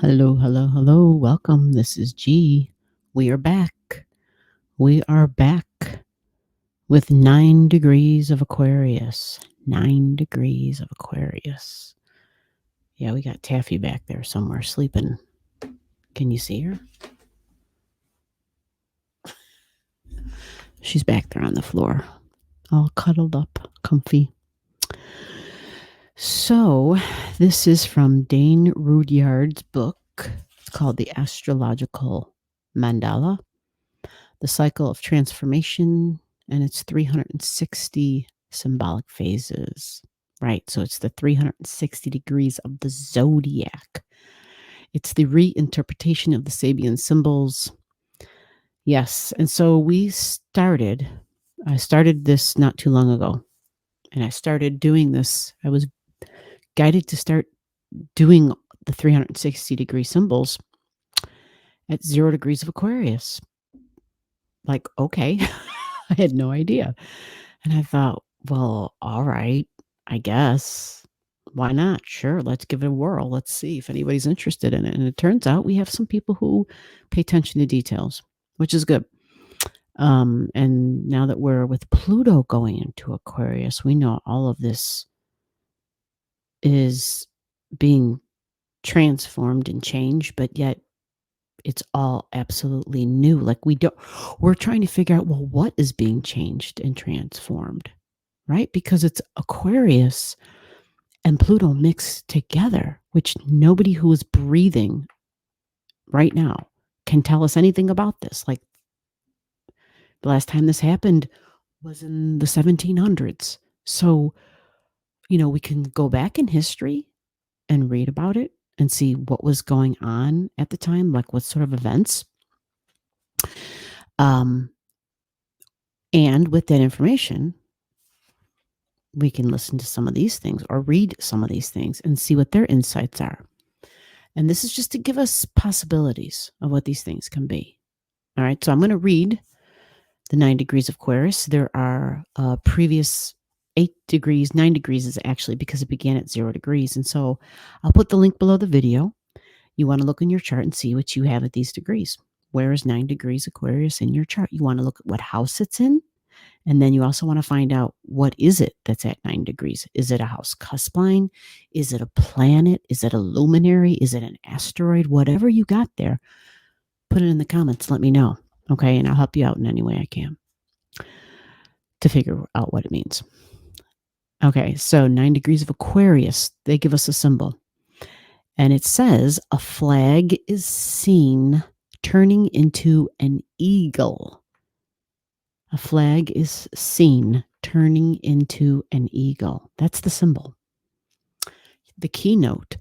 Hello, hello, hello. Welcome. This is G. We are back. We are back with 9 degrees of Aquarius. 9 degrees of Aquarius. Yeah, we got Taffy back there somewhere sleeping. Can you see her? She's back there on the floor, all cuddled up, comfy. So, this is from Dane Rudhyar's book. It's called The Astrological Mandala, The Cycle of Transformation, and it's 360 symbolic phases, right? So it's the 360 degrees of the zodiac. It's the reinterpretation of the Sabian symbols. Yes. And so I started this not too long ago, and I started doing this. I was guided to start doing the 360-degree symbols at 0 degrees of Aquarius. Like, okay, I had no idea. And I thought, well, all right, I guess. Why not? Sure, let's give it a whirl. Let's see if anybody's interested in it. And it turns out we have some people who pay attention to details, which is good. And now that we're with Pluto going into Aquarius, we know all of this is being transformed and changed, but yet it's all absolutely new. Like we're trying to figure out, well, what is being changed and transformed, right? Because it's Aquarius and Pluto mixed together, which nobody who is breathing right now can tell us anything about this. Like the last time this happened was in the 1700s. So, we can go back in history and read about it and see what was going on at the time, like what sort of events. And with that information, we can listen to some of these things or read some of these things and see what their insights are. And this is just to give us possibilities of what these things can be. All right, so I'm going to read the 9 degrees of Aquarius. There are previous 8 degrees. 9 degrees is actually because it began at 0 degrees. And so I'll put the link below the video. You want to look in your chart and see what you have at these degrees. Where is 9 degrees Aquarius in your chart? You want to look at what house it's in. And then you also want to find out, what is it that's at 9 degrees? Is it a house cusp line? Is it a planet? Is it a luminary? Is it an asteroid? Whatever you got there, put it in the comments. Let me know. Okay. And I'll help you out in any way I can to figure out what it means. Okay. So 9 degrees of Aquarius, they give us a symbol. And it says a flag is seen turning into an eagle. A flag is seen turning into an eagle. That's the symbol. The keynote,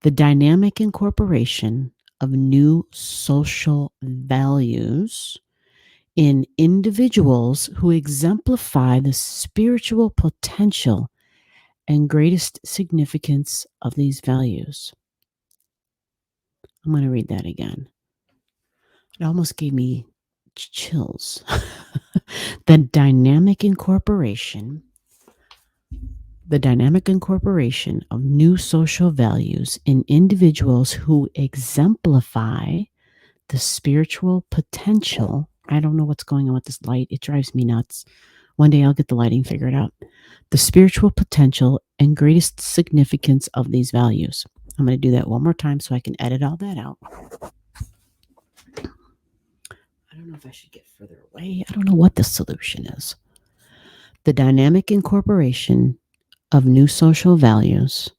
the dynamic incorporation of new social values in individuals who exemplify the spiritual potential and greatest significance of these values. I'm going to read that again. It almost gave me chills. The dynamic incorporation of new social values in individuals who exemplify the spiritual potential. I don't know what's going on with this light. It drives me nuts. One day I'll get the lighting figured out. The spiritual potential and greatest significance of these values. I'm going to do that one more time so I can edit all that out. I don't know if I should get further away. I don't know what the solution is. The dynamic incorporation of new social values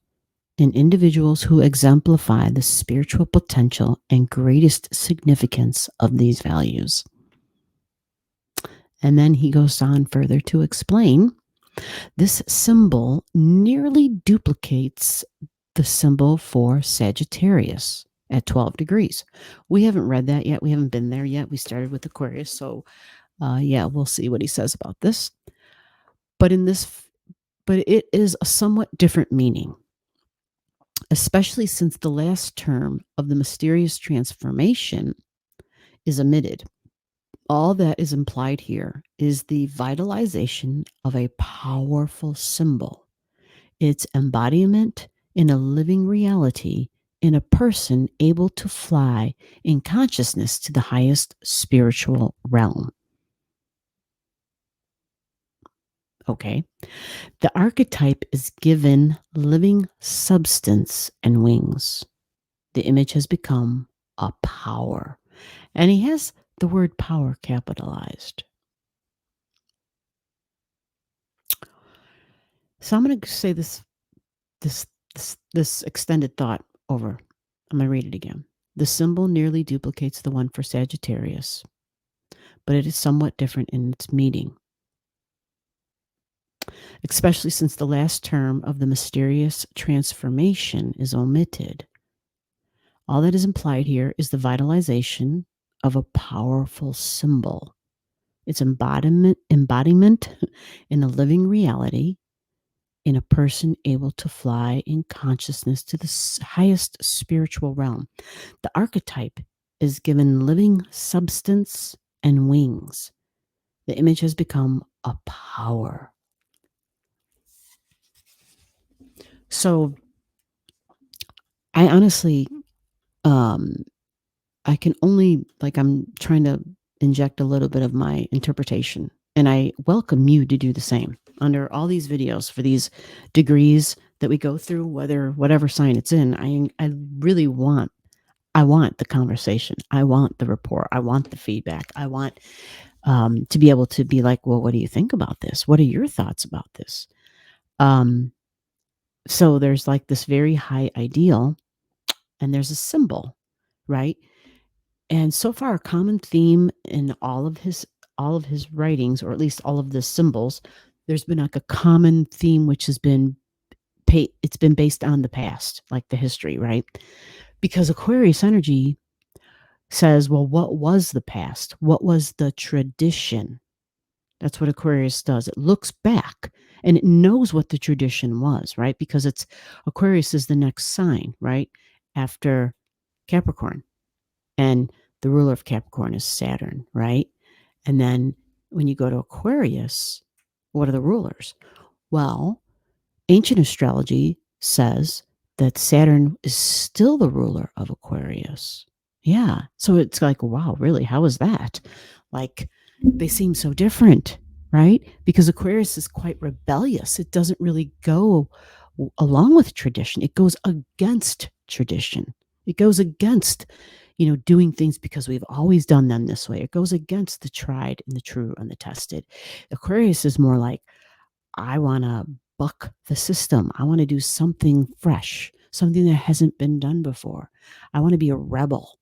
in individuals who exemplify the spiritual potential and greatest significance of these values. And then he goes on further to explain this symbol nearly duplicates the symbol for Sagittarius at 12 degrees. We haven't read that yet. We haven't been there yet. We started with Aquarius. So we'll see what he says about this. But it is a somewhat different meaning, especially since the last term of the mysterious transformation is omitted. All that is implied here is the vitalization of a powerful symbol, its embodiment in a living reality in a person able to fly in consciousness to the highest spiritual realm. Okay. The archetype is given living substance and wings. The image has become a power. And he has the word power capitalized. So I'm going to say this extended thought over. I'm going to read it again. The symbol nearly duplicates the one for Sagittarius, but it is somewhat different in its meaning, especially since the last term of the mysterious transformation is omitted. All that is implied here is the vitalization of a powerful symbol, its embodiment in a living reality, in a person able to fly in consciousness to the highest spiritual realm. The archetype is given living substance and wings. The image has become a power. So I honestly, I can only, I'm trying to inject a little bit of my interpretation, and I welcome you to do the same. Under all these videos for these degrees that we go through, whatever sign it's in, I really want the conversation. I want the rapport. I want the feedback. I want to be able to be like, well, what do you think about this? What are your thoughts about this? So there's like this very high ideal, and there's a symbol, right? And so far, a common theme in all of his writings, or at least all of the symbols, there's been like a common theme which has been it's been based on the past, like the history, right? Because Aquarius energy says, well, what was the past? What was the tradition? That's what Aquarius does. It looks back and it knows what the tradition was, right? Because Aquarius is the next sign, right? After Capricorn. And the ruler of Capricorn is Saturn, right? And then when you go to Aquarius, what are the rulers? Well, ancient astrology says that Saturn is still the ruler of Aquarius. Yeah. So it's like, wow, really? How is that? Like, they seem so different, right? Because Aquarius is quite rebellious. It doesn't really go along with tradition. It goes against tradition. It goes against, doing things because we've always done them this way. It goes against the tried and the true and the tested. Aquarius is more like, I want to buck the system. I want to do something fresh, something that hasn't been done before. I want to be a rebel,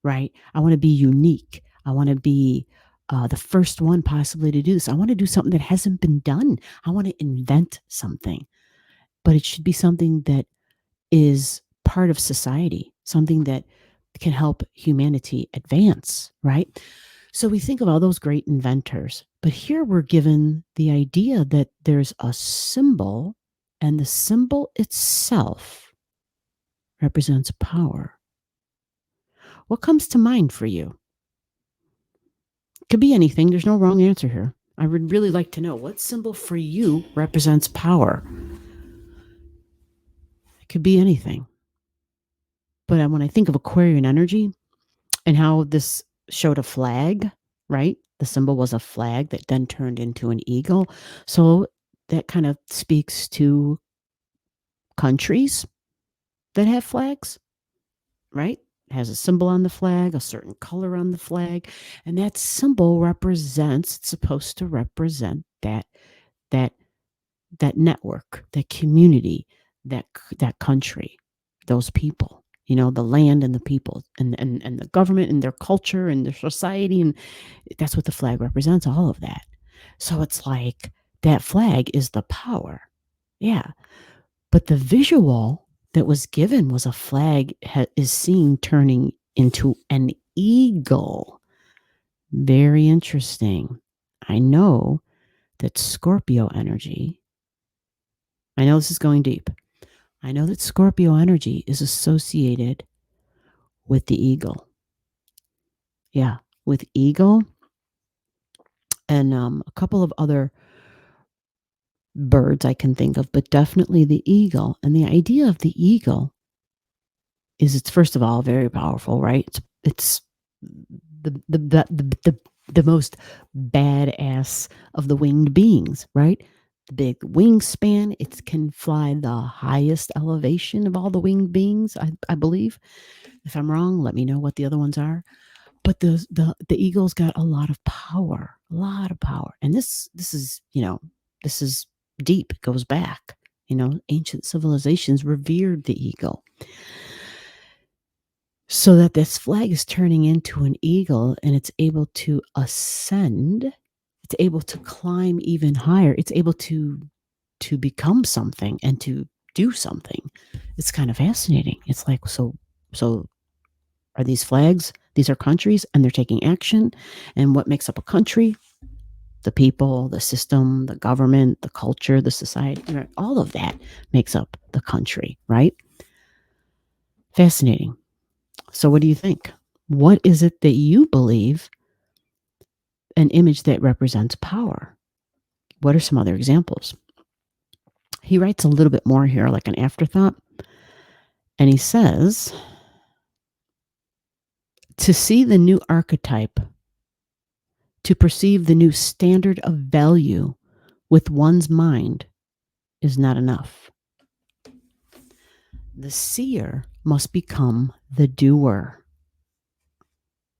right? I want to be unique. I want to be the first one possibly to do this. I want to do something that hasn't been done. I want to invent something, but it should be something that is part of society, something that can help humanity advance, right? So we think of all those great inventors, but here we're given the idea that there's a symbol, and the symbol itself represents power. What comes to mind for you? Could be anything. There's no wrong answer here. I would really like to know what symbol for you represents power. It could be anything. But when I think of Aquarian energy and how this showed a flag, right? The symbol was a flag that then turned into an eagle. So that kind of speaks to countries that have flags, right? It has a symbol on the flag, a certain color on the flag, and that symbol represents, it's supposed to represent that network, that community, that country, those people, the land and the people and the government and their culture and their society. And that's what the flag represents, all of that. So it's like that flag is the power. Yeah. But the visual that was given was a flag is seen turning into an eagle. Very interesting. I know that Scorpio energy, I know this is going deep. I know that Scorpio energy is associated with the eagle. Yeah, with eagle and a couple of other birds I can think of, but definitely the eagle. And the idea of the eagle is it's first of all very powerful, right? It's the most badass of the winged beings, right? The big wingspan. It can fly the highest elevation of all the winged beings, I believe. If I'm wrong, let me know what the other ones are. But the eagle's got a lot of power, and this is this is deep. It goes back. Ancient civilizations revered the eagle. So that this flag is turning into an eagle and it's able to ascend, it's able to climb even higher, it's able to become something and to do something. It's kind of fascinating. It's like, so are these flags? These are countries and they're taking action. And what makes up a country? The people, the system, the government, the culture, the society, all of that makes up the country, right? Fascinating. So what do you think? What is it that you believe an image that represents power? What are some other examples? He writes a little bit more here, like an afterthought. And he says, to see the new archetype, to perceive the new standard of value with one's mind is not enough. The seer must become the doer.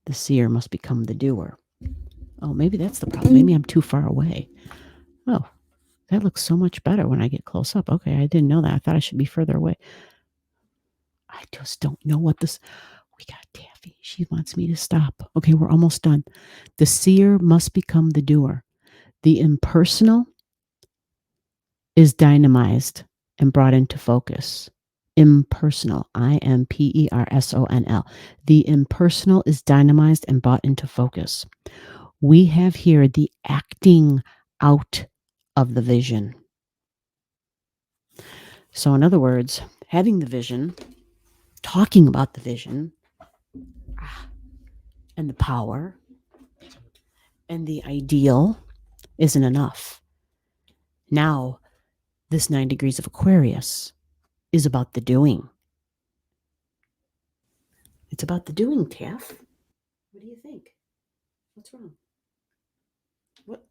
The seer must become the doer. Oh, maybe that's the problem. Maybe I'm too far away. Oh, that looks so much better when I get close up. Okay, I didn't know that. I thought I should be further away. I just don't know what this... We got Taffy. She wants me to stop. Okay, we're almost done. The seer must become the doer. The impersonal is dynamized and brought into focus. Impersonal, impersonal. The impersonal is dynamized and brought into focus. We have here the acting out of the vision. So in other words, having the vision, talking about the vision, and the power, and the ideal isn't enough. Now, this 9 degrees of Aquarius is about the doing. It's about the doing, Taff. What do you think? What's wrong? What?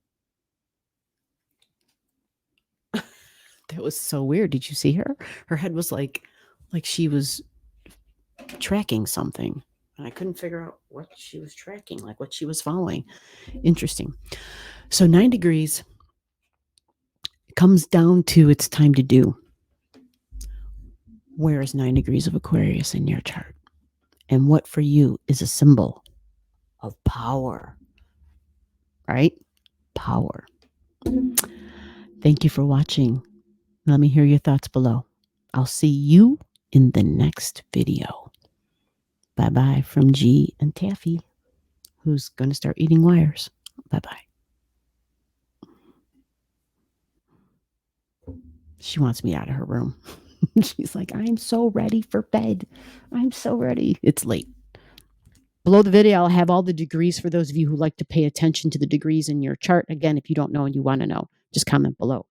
That was so weird. Did you see her? Her head was like she was tracking something. And I couldn't figure out what she was tracking, like what she was following. Interesting. So 9 degrees comes down to it's time to do. Where is 9 degrees of Aquarius in your chart? And what for you is a symbol of power? Right? Power. Thank you for watching. Let me hear your thoughts below. I'll see you in the next video. Bye-bye from G and Taffy, who's going to start eating wires. Bye-bye. She wants me out of her room. She's like, I'm so ready for bed. I'm so ready. It's late. Below the video, I'll have all the degrees for those of you who like to pay attention to the degrees in your chart. Again, if you don't know and you want to know, just comment below.